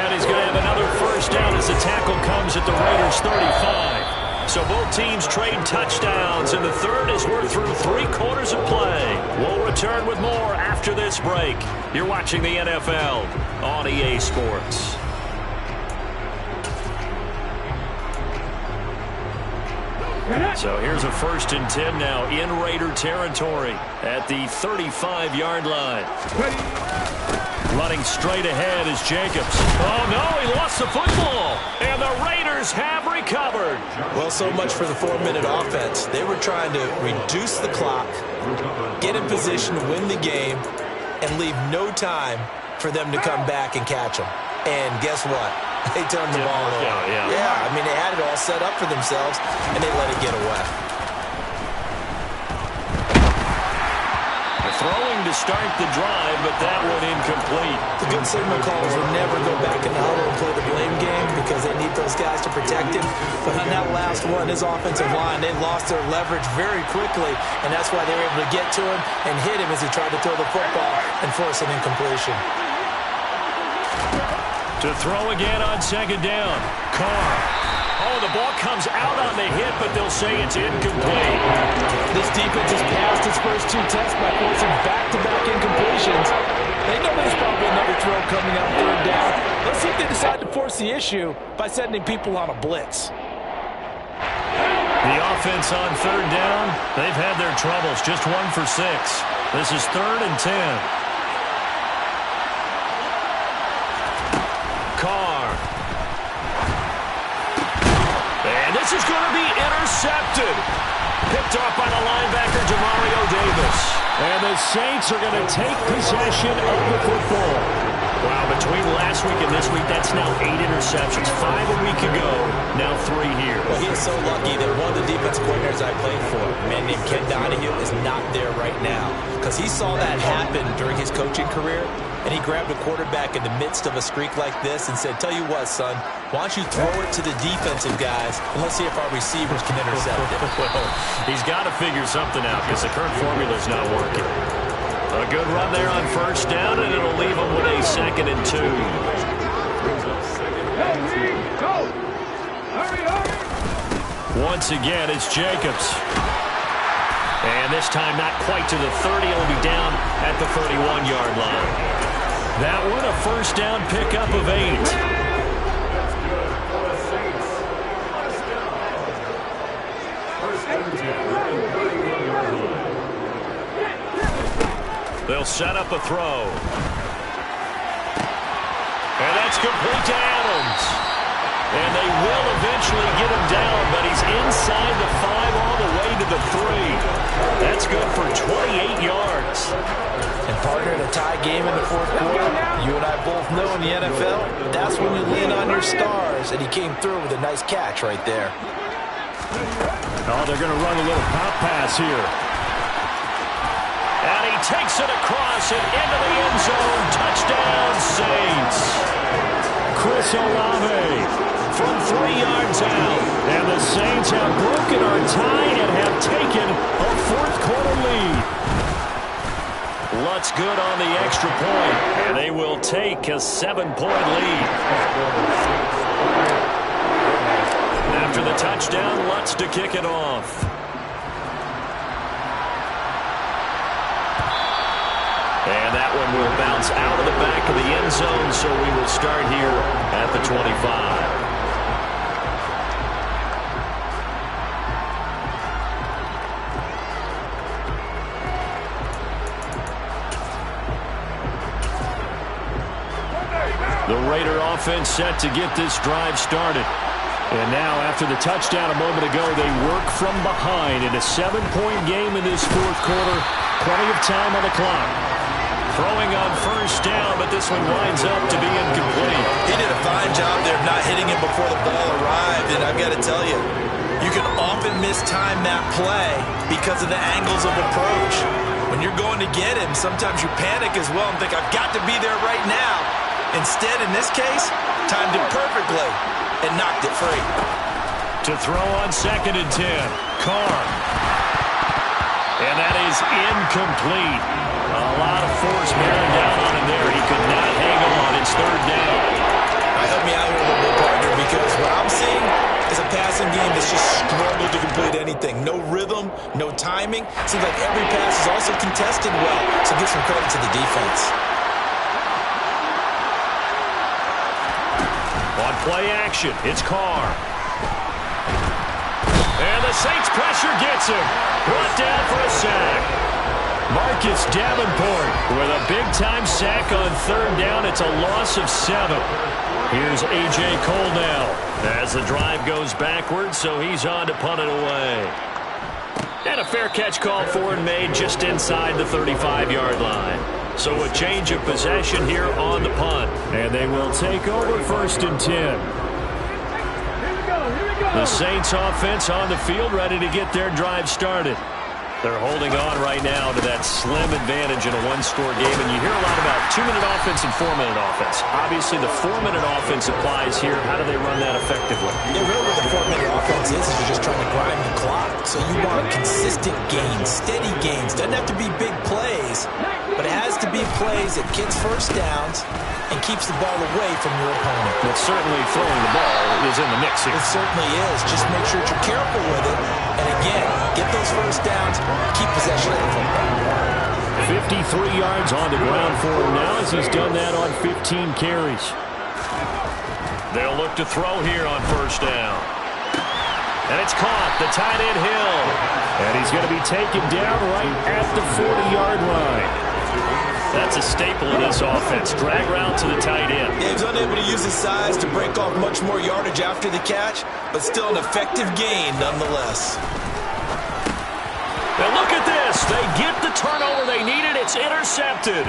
And he's going to have another first down as the tackle comes at the Raiders' 35. So both teams trade touchdowns, and the third as we're through 3 quarters of play. We'll return with more after this break. You're watching the NFL on EA Sports. So here's a 1st and 10 now in Raider territory at the 35-yard line. Running straight ahead is Jacobs. Oh, no, he lost the football. And the Raiders have recovered. Well, so much for the 4-minute offense. They were trying to reduce the clock, get in position to win the game, and leave no time for them to come back and catch them. And guess what? They turned the ball over. Yeah, I mean, they had it all set up for themselves, and they let it get away. Throwing to start the drive, but that one incomplete. The good signal callers will never go back in the huddle and play the blame game because they need those guys to protect him. But on that last one, his offensive line, they lost their leverage very quickly, and that's why they were able to get to him and hit him as he tried to throw the football and force an incompletion. To throw again on 2nd down. Carr. Oh, the ball comes out on the hit, but they'll say it's incomplete. This defense has passed its first 2 tests by forcing back-to-back incompletions. They know there's probably another throw coming on 3rd down. Let's see if they decide to force the issue by sending people on a blitz. The offense on 3rd down, they've had their troubles. Just 1 for 6. This is 3rd and 10. Carr. And this is going to be intercepted. Picked off by the linebacker, Demario Davis. And the Saints are going to take possession of the football. Wow, between last week and this week, that's now 8 interceptions. 5 a week ago, now 3 here. Well, he is so lucky that one of the defensive coordinators I played for, a man named Ken Donahue, is not there right now. Because he saw that happen during his coaching career, and he grabbed a quarterback in the midst of a streak like this and said, tell you what, son, why don't you throw it to the defensive guys, and let's see if our receivers can intercept it. Well, he's got to figure something out because the current formula's not working. A good run there on 1st down, and it'll leave him with a 2nd and 2. Once again, it's Jacobs. And this time not quite to the 30. It'll be down at the 31-yard line. That one a first down pickup of 8. That's good for the Saints. First down. First and 10 at the 31-yard line. They'll set up a throw. And that's complete to Adams. And they will eventually get him down, but he's inside the 5 all the way to the 3. That's good for 28 yards. And partner, in a tie game in the fourth quarter, you and I both know in the NFL, that's when you lean on your stars, and he came through with a nice catch right there. Oh, they're going to run a little pop pass here. And he takes it across and into the end zone. Touchdown, Saints. Chris Olave from 3 yards out. And the Saints have broken our tie and have taken a fourth-quarter lead. Lutz good on the extra point, and they will take a 7-point lead. After the touchdown, Lutz to kick it off. And that one will bounce out of the back of the end zone, so we will start here at the 25. The Raider offense set to get this drive started. And now, after the touchdown a moment ago, they work from behind in a 7-point game in this fourth quarter. Plenty of time on the clock. Throwing on first down, but this one winds up to be incomplete. He did a fine job there of not hitting him before the ball arrived, and I've got to tell you, you can often mistime that play because of the angles of approach. When you're going to get him, sometimes you panic as well and think, I've got to be there right now. Instead, in this case, timed it perfectly and knocked it free. To throw on 2nd and 10, Carr. And that is incomplete. A lot of force bearing down on him there. He could not hang on. It's 3rd down. Help me out here a little bit, partner, because what I'm seeing is a passing game that's just struggled to complete anything. No rhythm, no timing. Seems like every pass is also contested well, so give some credit to the defense. On play action, it's Carr. And the Saints pressure gets him. Brought down for a sack. Marcus Davenport with a big-time sack on 3rd down. It's a loss of 7. Here's A.J. Cole now as the drive goes backwards, so he's on to punt it away. And a fair catch called for and made just inside the 35-yard line. So a change of possession here on the punt. And they will take over 1st and 10. The Saints offense on the field, ready to get their drive started. They're holding on right now to that slim advantage in a one-score game. And you hear a lot about 2-minute offense and 4-minute offense. Obviously, the 4-minute offense applies here. How do they run that effectively? Yeah, really what the 4-minute offense is you're just trying to grind the clock. So you want consistent gains, steady gains. Doesn't have to be big plays, but it has to be plays that gets first downs and keeps the ball away from your opponent. But certainly throwing the ball is in the mix here. It certainly is. Just make sure that you're careful with it. And again, get those first downs, keep possession of the football. 53 yards on the ground for him now as he's done that on 15 carries. They'll look to throw here on first down. And it's caught, the tight end Hill. And he's going to be taken down right at the 40-yard line. That's a staple of this offense. Drag route to the tight end. Yeah, he's unable to use his size to break off much more yardage after the catch, but still an effective gain nonetheless. Now look at this. They get the turnover they needed. It's intercepted.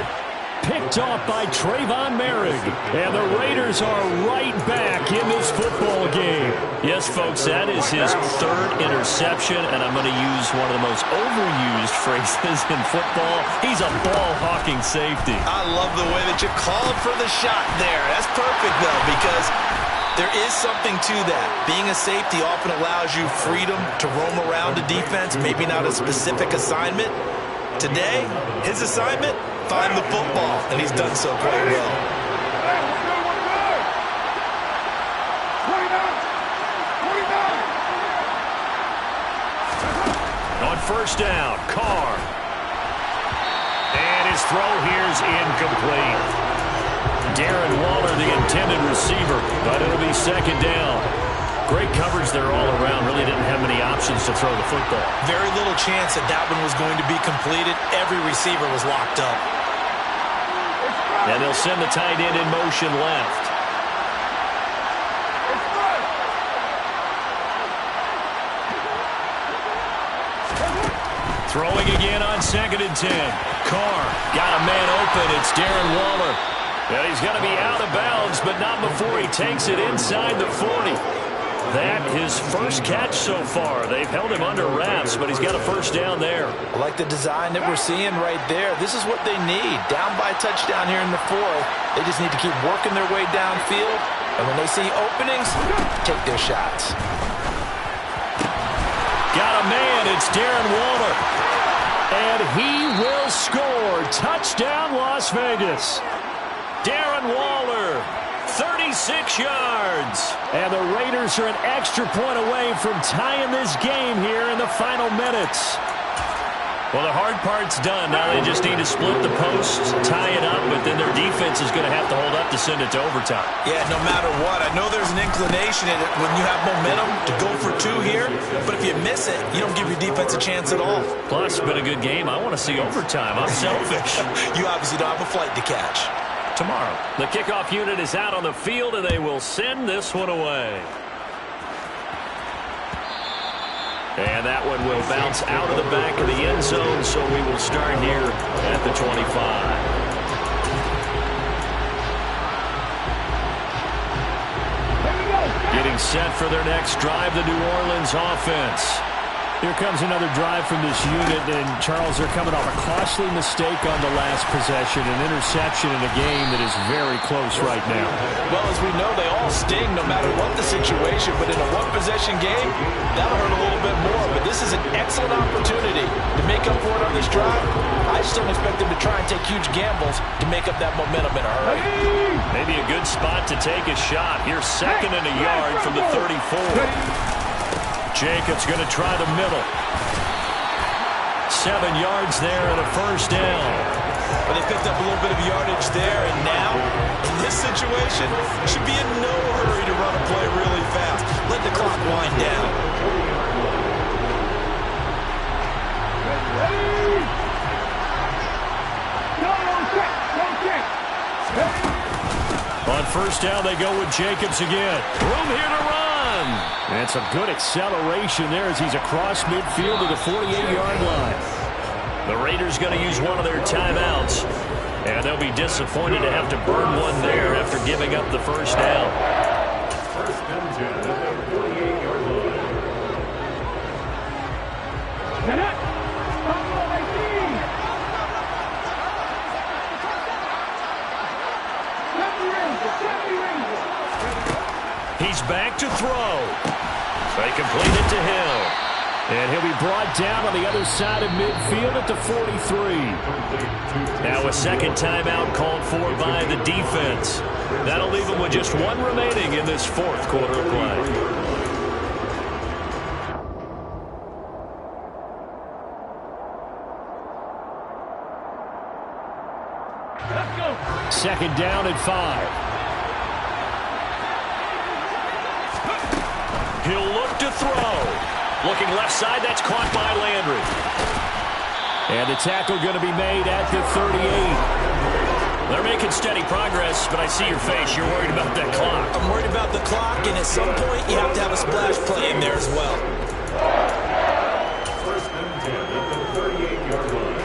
Picked off by Trayvon Merrick. And the Raiders are right back in this football game. Yes, folks, that is his 3rd interception, and I'm going to use one of the most overused phrases in football. He's a ball-hawking safety. I love the way that you called for the shot there. That's perfect, though, because there is something to that. Being a safety often allows you freedom to roam around a defense, maybe not a specific assignment. Today, his assignment, find the football, and he's done so quite well. first down. Carr. And his throw here's incomplete. Darren Waller, the intended receiver, but it'll be second down. Great coverage there all around. Really didn't have many options to throw the football. Very little chance that that one was going to be completed. Every receiver was locked up. And they'll send the tight end in motion left. Throwing again on 2nd and 10. Carr got a man open. It's Darren Waller. And he's going to be out of bounds, but not before he takes it inside the 40. That his first catch so far. They've held him under wraps, but he's got a first down there. I like the design that we're seeing right there. This is what they need. Down by a touchdown here in the 4th. They just need to keep working their way downfield. And when they see openings, take their shots. Got a man. It's Darren Waller. And he will score. Touchdown, Las Vegas. Darren Waller, 36 yards. And the Raiders are an extra point away from tying this game here in the final minutes. Well, the hard part's done. Now they just need to split the posts, tie it up, but then their defense is going to have to hold up to send it to overtime. Yeah, no matter what. I know there's an inclination in it when you have momentum to go for 2 here, but if you miss it, you don't give your defense a chance at all. Plus, it's been a good game. I want to see overtime. I'm selfish. You obviously don't have a flight to catch. Tomorrow, the kickoff unit is out on the field, and they will send this one away. And that one will bounce out of the back of the end zone, so we will start here at the 25. Getting set for their next drive, the New Orleans offense. Here comes another drive from this unit, and Charles, they're coming off a costly mistake on the last possession, an interception in a game that is very close right now. Well, as we know, they all sting no matter what the situation, but in a one-possession game, that'll hurt a little bit more. But this is an excellent opportunity to make up for it on this drive. I just don't expect them to try and take huge gambles to make up that momentum in a hurry. Maybe a good spot to take a shot. Here's 2nd and a yard from the 34. Jacobs going to try the middle. 7 yards there and a first down. But they picked up a little bit of yardage there, and now, in this situation, should be in no hurry to run a play really fast. Let the clock wind down. On first down, they go with Jacobs again. Room here to run. And some good acceleration there as he's across midfield to the 48-yard line. The Raiders going to use one of their timeouts. And they'll be disappointed to have to burn one there after giving up the first down. First and 10 at their 48-yard line. He's back to throw. They complete it to Hill. And he'll be brought down on the other side of midfield at the 43. Now a second timeout called for by the defense. That'll leave them with just one remaining in this 4th quarter of play. Let's go. Second down at 5. He'll look to throw. Looking left side, that's caught by Landry. And the tackle going to be made at the 38. They're making steady progress, but I see your face. You're worried about that clock. I'm worried about the clock, and at some point, you have to have a splash play in there as well. First and 10 at the 38-yard line.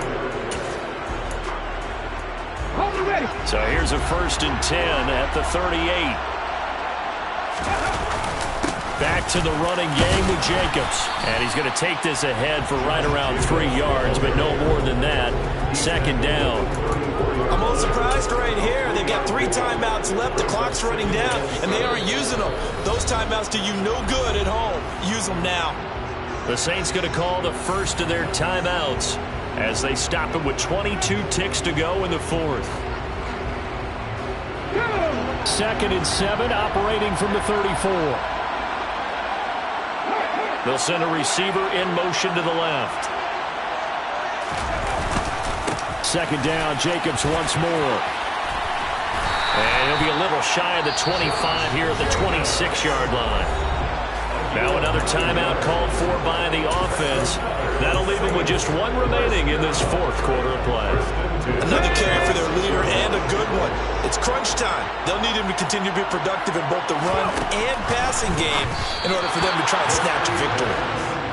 Hold it ready. So here's a 1st and 10 at the 38. Back to the running game with Jacobs. And he's going to take this ahead for right around 3 yards, but no more than that. Second down. I'm a little surprised right here. They've got 3 timeouts left. The clock's running down, and they aren't using them. Those timeouts do you no good at home. Use them now. The Saints going to call the first of their timeouts as they stop it with 22 ticks to go in the 4th. 2nd and 7, operating from the 34. They'll send a receiver in motion to the left. second down. Jacobs once more. And he'll be a little shy of the 25 here at the 26-yard line. Now another timeout called for by the offense. That'll leave them with just one remaining in this fourth quarter of play. Another carry for their leader, and a good one. It's crunch time. They'll need him to continue to be productive in both the run and passing game in order for them to try and snatch a victory.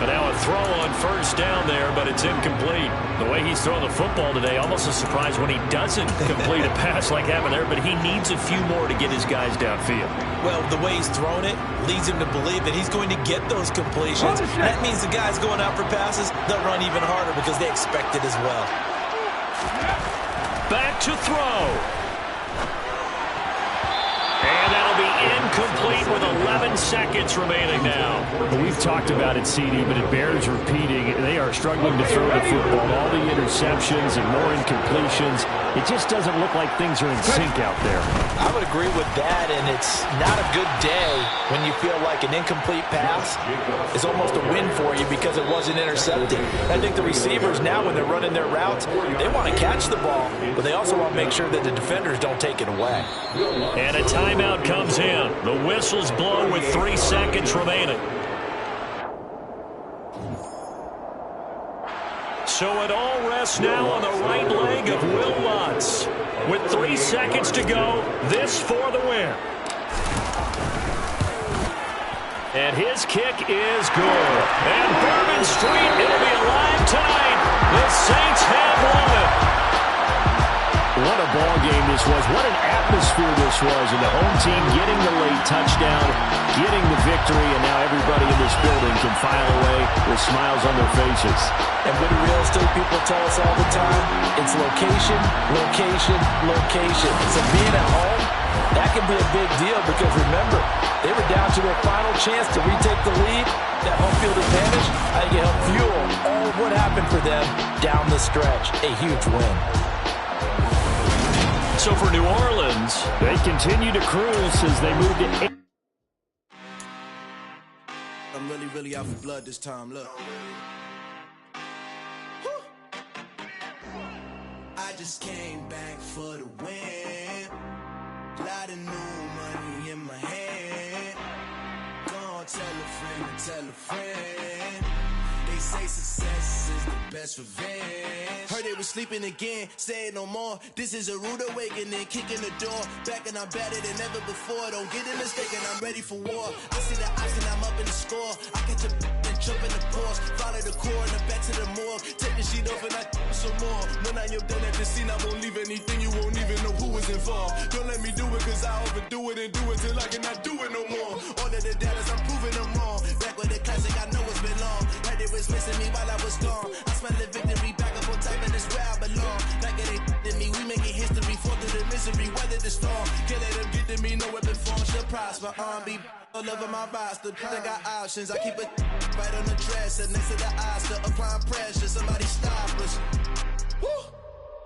But now a throw on first down there, but it's incomplete. The way he's throwing the football today, almost a surprise when he doesn't complete a pass like happened there, but he needs a few more to get his guys downfield. Well, the way he's thrown it leads him to believe that he's going to get those completions. That means the guys going out for passes, they'll run even harder because they expect it as well. Back to throw. And that'll be incomplete with 11 seconds remaining now. Well, we've talked about it, CD, but it bears repeating. They are struggling to throw the football. All the interceptions and more incompletions. It just doesn't look like things are in sync out there. I would agree with that, and it's not a good day when you feel like an incomplete pass is almost a win for you because it wasn't intercepted. I think the receivers now, when they're running their routes, they want to catch the ball, but they also want to make sure that the defenders don't take it away. And a timeout comes in. The whistles blow with 3 seconds remaining. So it all rests now on the right leg of Will Lutz. With 3 seconds to go, this for the win. And his kick is good. And Bourbon Street, it'll be alive tonight. The Saints have won it. What a ball game this was. What an atmosphere this was. And the home team getting the late touchdown, getting the victory, and now everybody in this building can file away with smiles on their faces. And what do real estate people tell us all the time? It's location, location, location. So being at home, that can be a big deal because remember, they were down to their final chance to retake the lead. That home field advantage, I think it helped fuel all of what happened for them down the stretch. A huge win. So for New Orleans, they continue to cruise as they move to 8. I'm really out for blood this time. Look. I just came back for the win. Lot of new money in my hand. Gonna tell a friend and tell a friend. They say success is the best revenge. Heard they was sleeping again, say it no more. This is a rude awakening, kicking the door. Back and I'm better than ever before. Don't get it mistaken, I'm ready for war. I see the option, I'm up in the score. I catch a and jump in the course. Follow the core and the back to the morgue. Take the sheet off and I some more. When I am done at the scene, I won't leave anything. You won't even know who was involved. Don't let me do it cause I overdo it and do it till I cannot do it no more. All of the data, I'm proving them wrong. Back with the classic, I know it's been long. Heard it was missing me while I was gone. I smell the victory back up on top and it's where I belong. Like it ain't to me, we making history. Fall through the misery, weather the storm. Can't let them get to me, no weapon form should prosper. Be all over my roster. I got options, I keep it right on the dresser. Next to the Oscar, applying pressure. Somebody stop us. Woo!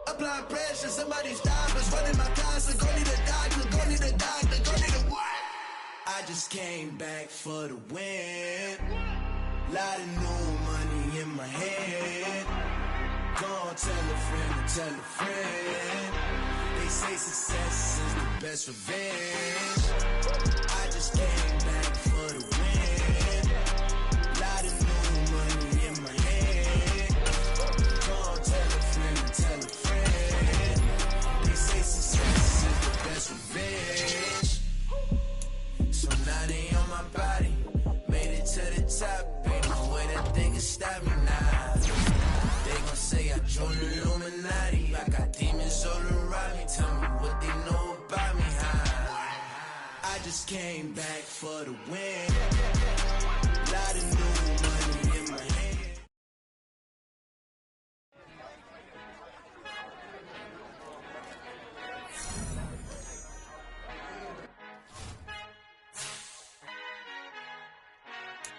Applying pressure, somebody stop us. Running my concert, go need a doctor, go need a doctor, go need a what? I just came back for the win. Lot of new money in my hand. Gonna tell a friend and tell a friend. They say success is the best revenge. I just came back for the win. Lot of new money in my hand. Gonna tell a friend and tell a friend. They say success is the best revenge. So now they on my body. Made it to the top. Ain't no way that they can stop me now. They gon' say I joined the Illuminati. I got demons all around me. Tell me what they know about me, huh? I just came back for the win. Lot of new money in my hand.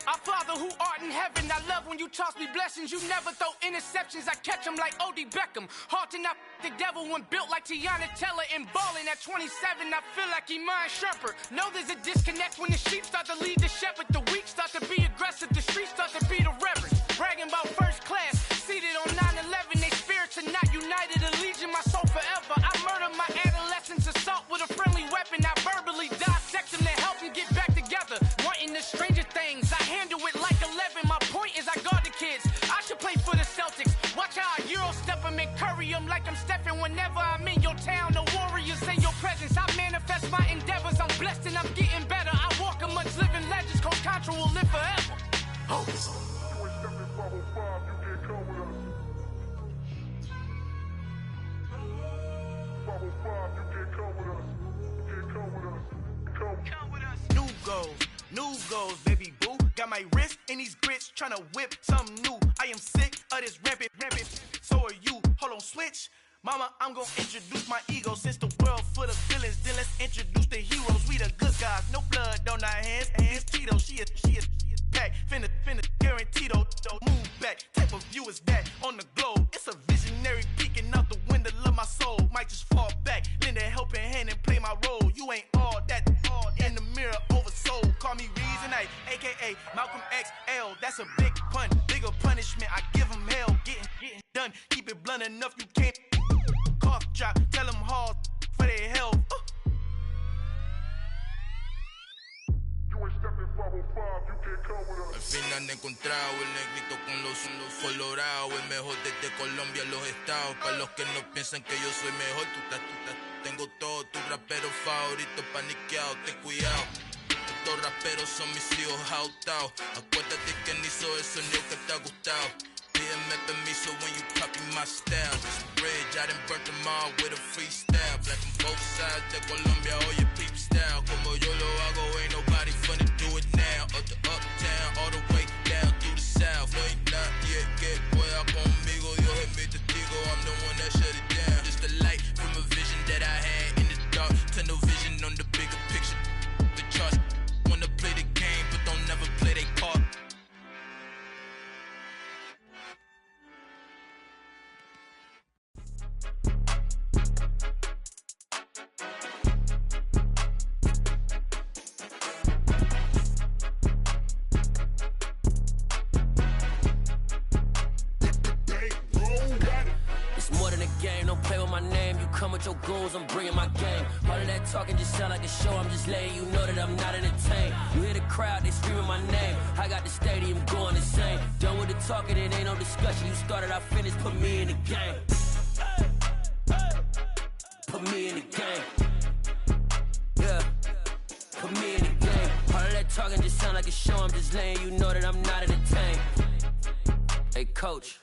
Our Father who art in heaven, I love when you toss me blessings. You never throw interceptions, I catch them like O.D. Beckham. Hard to not the devil when built like Tiana Teller and balling at 27. I feel like Iman Shumpert. Know there's a disconnect when the sheep start to lead the shepherd. The weak start to be aggressive, the streets start to be the reverend. Bragging about first class, seated on 9/11. They spirits are not united, elite them like I'm Stephen. Whenever I'm in your town, the warriors in your presence. I manifest my endeavors. I'm blessed and I'm getting better. I walk amongst living legends. Coach Contra will live forever. Oh. You ain't stepping 505, you can't come with us. 505, you can't come with us. You can't come with us. Come with us. New goals, baby boo. Got my wrist in these grits, tryna whip something new. I am sick of this rampant. So are you. Hold on, switch. Mama, I'm gonna introduce my ego. Since the world full of villains, then let's introduce the heroes. We the good guys, no blood on our hands. Hands Tito, she is back. Finna, guaranteed don't move back. Type of view is that on the globe. It's a visionary peeking out the window of my soul. Might just fall back, lend a helping hand and play my role. You ain't all that in the mirror oversold. Call me Reason A, aka Malcolm XL. That's a big pun, bigger punishment. I give him hell, getting done. Keep it blunt enough, you can't cough drop. Tell them hard for their health. You ain't stepping 505, you can't come with us. Al fin han encontrado el negrito con los colorados, el mejor desde Colombia a los estados. Para los que no piensan que yo soy mejor, tengo todo tu rapero favorito paniqueado, ten cuidado. Estos raperos son mis hijos jautados. Acuérdate que ni hizo el sonido que te ha gustado. Pídeme permiso when you copy my style. This bridge, I done burnt them all with a freestyle. Black on both sides de Colombia, oye peep style. Como yo lo hago, ain't nobody finna do it now. Up to uptown, all the way down through the south. No hay nadie que pueda conmigo, Dios es mi testigo. I'm the one that shut it down. Just the light from a vision that I had in the dark. Tunnel vision on the bigger picture. The charts wanna play the game, but don't never play their part. Come with your goons, I'm bringing my game. All of that talking just sound like a show. I'm just letting you know that I'm not entertained. You hear the crowd, they screaming my name. I got the stadium going insane. Done with the talking, it ain't no discussion. You started, I finished, put me in the game. Put me in the game. Yeah, put me in the game. All of that talking just sound like a show. I'm just letting you know that I'm not entertained. Hey, coach.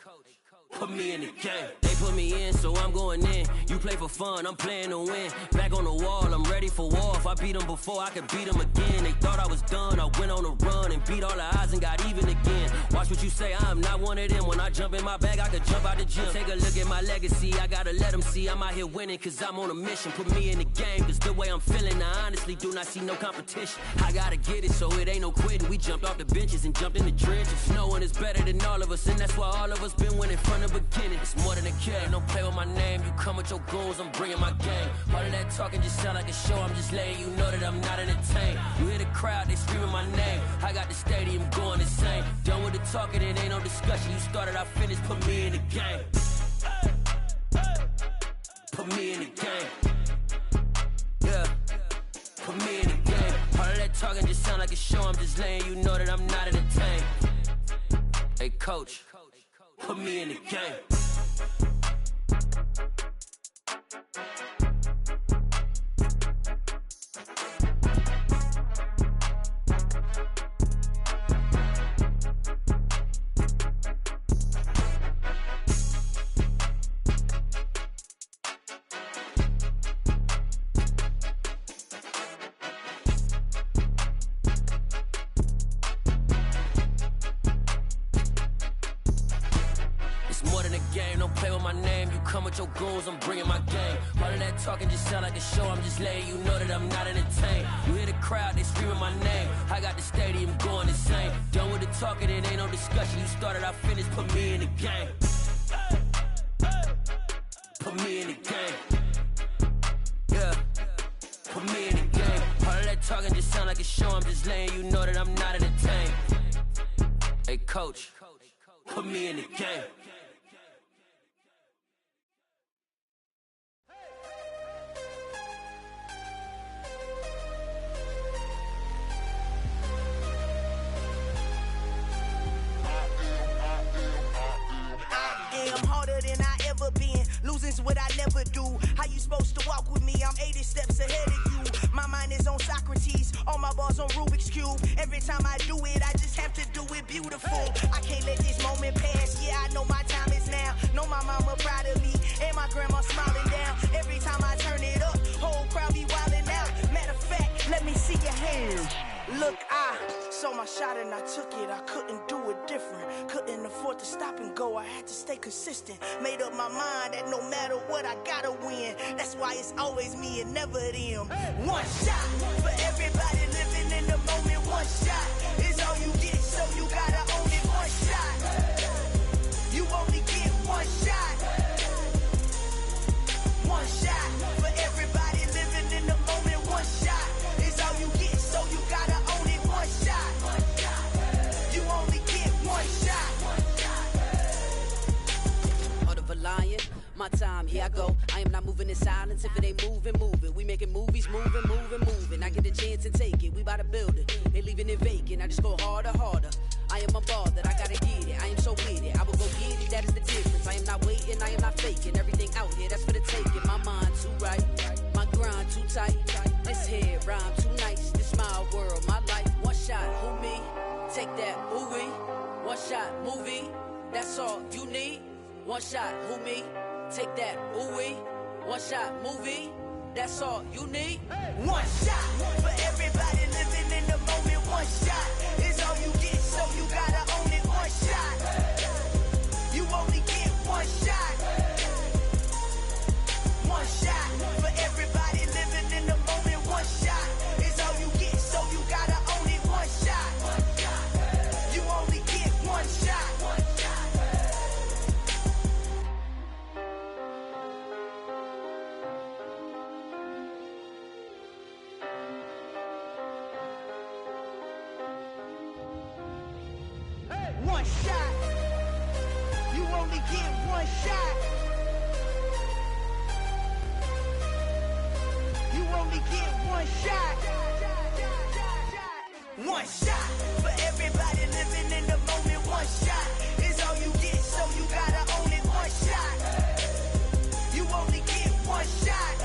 Put me in the game. They put me in, so I'm going in. You play for fun, I'm playing to win. Back on the wall, I'm ready for war. If I beat them before, I could beat them again. They thought I was done, I went on a run and beat all the odds and got even again. Watch what you say, I'm not one of them. When I jump in my bag, I could jump out the gym. Take a look at my legacy, I gotta let them see I'm out here winning, cause I'm on a mission. Put me in the game, cause the way I'm feeling, I honestly do not see no competition. I gotta get it, so it ain't no quitting. We jumped off the benches and jumped in the trenches. No one is better than all of us, and that's why all of us been winning from the beginning. It's more than a game, don't play with my name. You come with your goons, I'm bringing my game. All of that talking just sound like a show. I'm just letting you know that I'm not entertained. You hear the crowd, they screaming my name. I got the stadium going insane. Done with the talking, it ain't no discussion. You started, I finished, put me in the game. Put me in the game. Yeah, put me in the game. All of that talking just sound like a show. I'm just letting you know that I'm not entertained. Hey, coach. Put me in the game. Your goons, I'm bringing my game. All of that talking just sound like a show. I'm just letting you know that I'm not entertained. You hear the crowd, they screaming my name. I got the stadium going insane. Done with the talking, it ain't no discussion. You started, I finished, put me in the game. Put me in the game. Yeah, put me in the game. All of that talking just sound like a show. I'm just letting you know that I'm not entertained. Hey, coach, put me in the game. I'm harder than I ever been. Losing is what I never do. How you supposed to walk with me? I'm 80 steps ahead of you. My mind is on Socrates, all my balls on Rubik's Cube. Every time I do it, I just have to do it beautiful. I can't let this moment pass. Yeah, I know my time is now. Know my mama proud of me, and my grandma smiling down. Every time I turn it up, whole crowd be wildin' out. Matter of fact, let me see your hands. Look, I saw my shot and I took it. I couldn't do it different. Couldn't afford to stop and go. I had to stay consistent. Made up my mind that no matter what, I gotta win. That's why it's always me and never them. One shot for everybody living in the moment. One shot is all you get, so you gotta own it. One shot. You only get one shot. One shot for everybody living in the moment. One shot is all you get, so you gotta own it. One shot. You only get one shot. Heart of a lion, my time, here I go. I am not moving in silence. If it ain't moving, move it. We making movies, moving. I get a chance and take it. We bout to build it. They leaving it vacant. I just go harder. I am a ball that I gotta get it. I am so with it. I will go get it. That is the difference. I am not waiting. I am not faking. Everything out here, that's for the taking. My mind too right. My grind too tight. This here rhyme too nice. This my world, my life. One shot, who me? Take that, ooh wee. One shot, movie. That's all you need. One shot, who me? Take that, ooh wee. One shot, movie. That's all you need. One shot for everybody living in the moment. One shot is all you get, so you gotta own it. One shot. You only get one shot. One shot for everybody living in the moment. One shot is all you get, so you gotta own it. One shot. You only get one shot. One shot. You only get one shot. You only get one shot. One shot for everybody living in the moment. One shot is all you get, so you gotta own it. One shot. You only get one shot.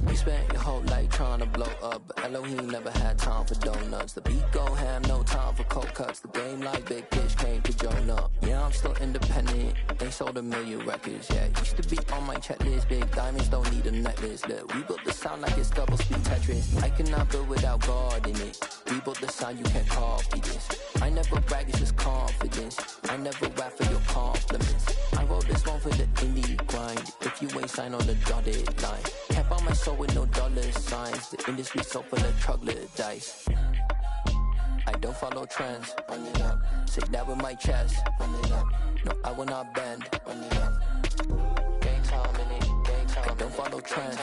You spent your whole life trying to blow up, but Elohim never had time for donuts. The beat go ham, no time for cold cuts. The game like Big Fish came to Jonah. Yeah, I'm still independent. They sold 1 million records. Yeah, used to be on my checklist. Big diamonds don't need a necklace. Look, we built the sound like it's double speed Tetris. I cannot build without God in it. We built the sound, you can't copy this. I never brag, it's just confidence. I never rap for your compliments. I wrote this one for the indie grind. If you ain't signed on the dotted line, can't buy my soul with no dollar signs. The industry so full of troglodytes. I don't follow trends. Run it up. Say that with my chest. Run it up. No, I will not bend. Run it up. Gang time in it. Gang time. I don't follow trends.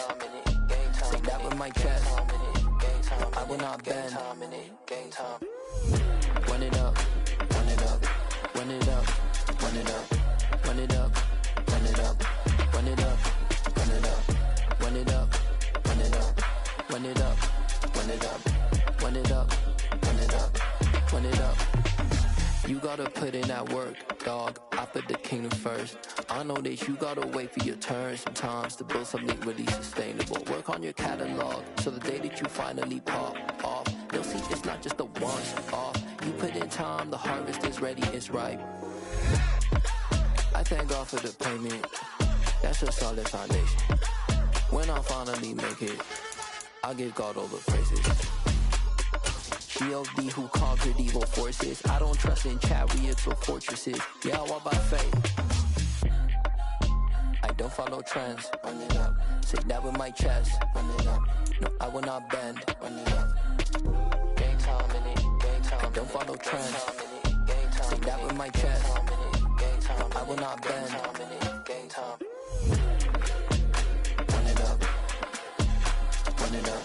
Say that with my chest. No, I will not bend. Gang time. Run it up. Run it up. Run it up. Run it up. Run it up. Run it up. Run it up. Run it up. Run it up. Run it up. Run it up. Run it up. Run it up. Run it up. Run it up. You gotta put in that work, dog. I put the kingdom first. I know that you gotta wait for your turn sometimes to build something really sustainable. Work on your catalog, so the day that you finally pop off, you'll see it's not just a once off. You put in time, the harvest is ready, it's ripe. I thank God for the payment. That's a solid foundation. When I finally make it, I'll give God all the praises. G.O.D. who conquered evil forces. I don't trust in chariots or fortresses. Yeah, I walk by faith. I don't follow trends. Run it up. Say that with my chest. Run it up. No, I will not bend. Run it up. Gang time in it. Gang time. I don't follow trends. Say that with my chest. No, I will not bend. Gang time. Run it up. Run it up.